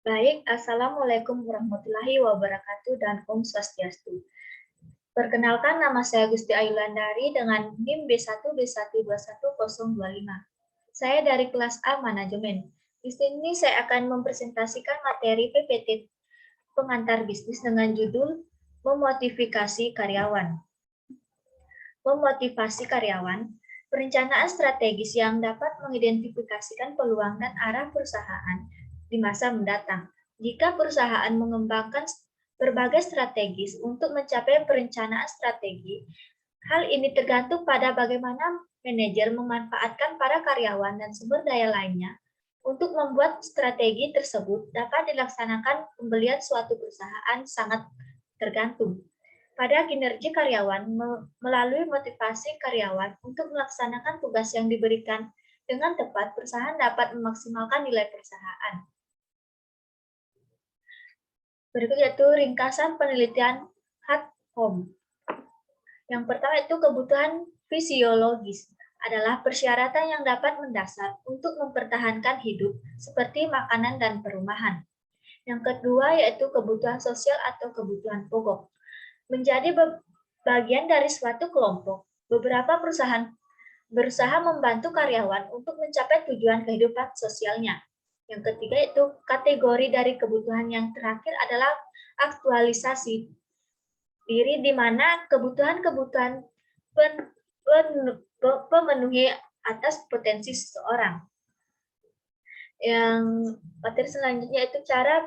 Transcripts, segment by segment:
Baik, Assalamualaikum warahmatullahi wabarakatuh dan Om Swastiastu. Perkenalkan, nama saya Gusti Ayulandari dengan NIM B1B121025. Saya dari kelas A Manajemen. Di sini saya akan mempresentasikan materi PPT pengantar bisnis dengan judul Memotivasi Karyawan. Memotivasi karyawan, perencanaan strategis yang dapat mengidentifikasikan peluang dan arah perusahaan di masa mendatang. Jika perusahaan mengembangkan berbagai strategis untuk mencapai perencanaan strategi, hal ini tergantung pada bagaimana manajer memanfaatkan para karyawan dan sumber daya lainnya untuk membuat strategi tersebut dapat dilaksanakan. Pembelian suatu perusahaan sangat tergantung pada kinerja karyawan melalui motivasi karyawan untuk melaksanakan tugas yang diberikan dengan tepat. Perusahaan dapat memaksimalkan nilai perusahaan. Berikut yaitu ringkasan penelitian Hartholm. Yang pertama itu kebutuhan fisiologis adalah persyaratan yang dapat mendasar untuk mempertahankan hidup seperti makanan dan perumahan. Yang kedua yaitu kebutuhan sosial atau kebutuhan pokok. Menjadi bagian dari suatu kelompok, beberapa perusahaan berusaha membantu karyawan untuk mencapai tujuan kehidupan sosialnya. Yang ketiga itu kategori dari kebutuhan yang terakhir adalah aktualisasi diri, di mana kebutuhan-kebutuhan pemenuhi atas potensi seseorang. Yang materi selanjutnya itu cara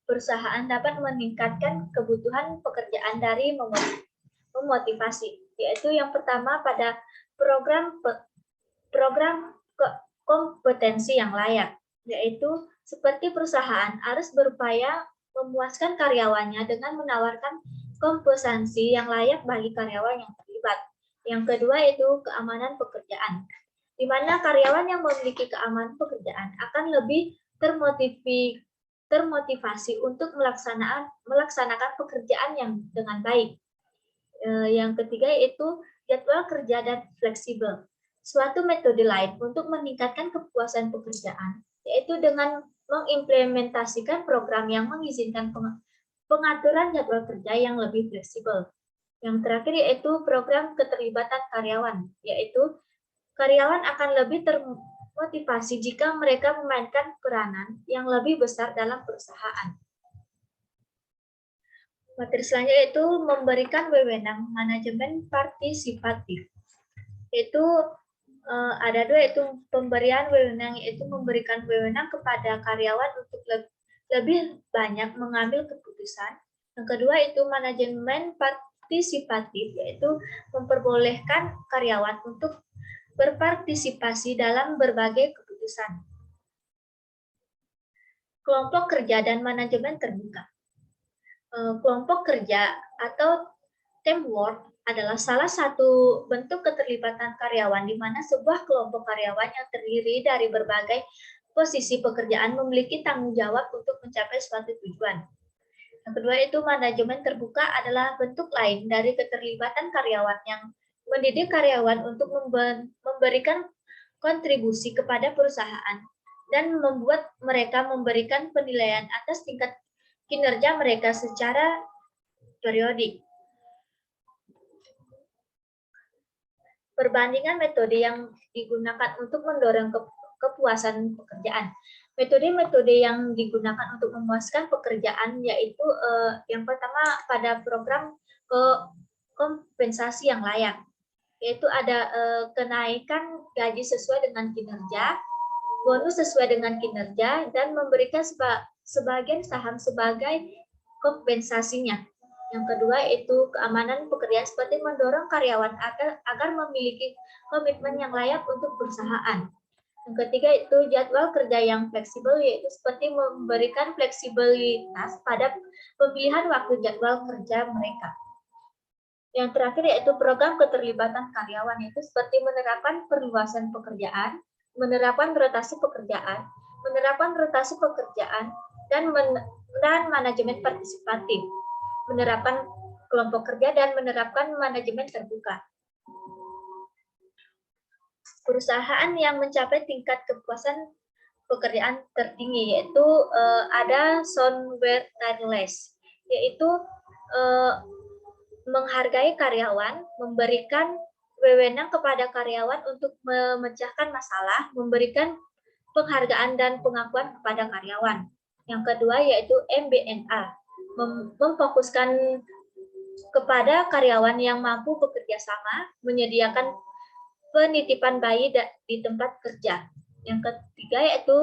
perusahaan dapat meningkatkan kebutuhan pekerjaan dari memotivasi, yaitu yang pertama pada program kompetensi yang layak, yaitu seperti perusahaan harus berupaya memuaskan karyawannya dengan menawarkan kompensasi yang layak bagi karyawan yang terlibat. Yang kedua itu keamanan pekerjaan, di mana karyawan yang memiliki keamanan pekerjaan akan lebih termotivasi untuk melaksanakan pekerjaan yang dengan baik. Yang ketiga yaitu jadwal kerja dan fleksibel. Suatu metode lain untuk meningkatkan kepuasan pekerjaan yaitu dengan mengimplementasikan program yang mengizinkan pengaturan jadwal kerja yang lebih fleksibel. Yang terakhir yaitu program keterlibatan karyawan, yaitu karyawan akan lebih termotivasi jika mereka memainkan peranan yang lebih besar dalam perusahaan. Materi selanjutnya yaitu memberikan wewenang manajemen partisipatif. Yaitu ada dua, yaitu pemberian wewenang, yaitu memberikan wewenang kepada karyawan untuk lebih banyak mengambil keputusan. Yang kedua itu manajemen partisipatif, yaitu memperbolehkan karyawan untuk berpartisipasi dalam berbagai keputusan. Kelompok kerja dan manajemen terbuka. Kelompok kerja atau teamwork adalah salah satu bentuk keterlibatan karyawan, di mana sebuah kelompok karyawan yang terdiri dari berbagai posisi pekerjaan memiliki tanggung jawab untuk mencapai suatu tujuan. Yang kedua itu manajemen terbuka adalah bentuk lain dari keterlibatan karyawan yang mendidik karyawan untuk memberikan kontribusi kepada perusahaan dan membuat mereka memberikan penilaian atas tingkat kinerja mereka secara periodik. Perbandingan metode yang digunakan untuk mendorong kepuasan pekerjaan. Metode-metode yang digunakan untuk memuaskan pekerjaan yaitu yang pertama pada program kompensasi yang layak, yaitu ada kenaikan gaji sesuai dengan kinerja, bonus sesuai dengan kinerja, dan memberikan sebagian saham sebagai kompensasinya. Yang kedua itu keamanan pekerjaan, seperti mendorong karyawan agar memiliki komitmen yang layak untuk perusahaan. Yang ketiga itu jadwal kerja yang fleksibel, yaitu seperti memberikan fleksibilitas pada pemilihan waktu jadwal kerja mereka. Yang terakhir yaitu program keterlibatan karyawan, yaitu seperti menerapkan perluasan pekerjaan, menerapkan rotasi pekerjaan, dan manajemen partisipatif, menerapkan kelompok kerja, dan menerapkan manajemen terbuka. Perusahaan yang mencapai tingkat kepuasan pekerjaan tertinggi, yaitu ada software tireless, yaitu menghargai karyawan, memberikan wewenang kepada karyawan untuk memecahkan masalah, memberikan penghargaan dan pengakuan kepada karyawan. Yang kedua yaitu MBNA, memfokuskan kepada karyawan yang mampu bekerja sama, menyediakan penitipan bayi di tempat kerja. Yang ketiga yaitu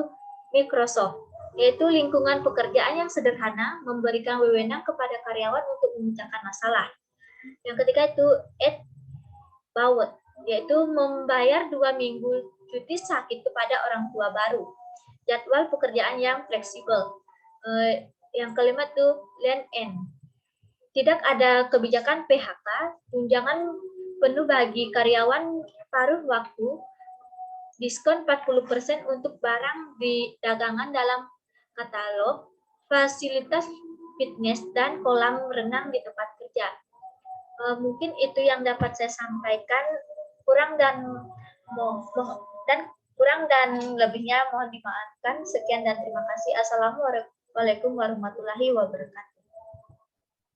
Microsoft, yaitu lingkungan pekerjaan yang sederhana, memberikan wewenang kepada karyawan untuk memecahkan masalah. Yang ketiga itu Bawet, yaitu membayar 2 minggu cuti sakit kepada orang tua baru. Jadwal pekerjaan yang fleksibel. Yang kelima itu Land-End. Tidak ada kebijakan PHK, tunjangan penuh bagi karyawan paruh waktu, diskon 40% untuk barang di dagangan dalam katalog, fasilitas fitness, dan kolam renang di tempat kerja. Mungkin itu yang dapat saya sampaikan. Kurang dan lebihnya mohon dimaafkan. Sekian dan terima kasih. Assalamualaikum warahmatullahi wabarakatuh.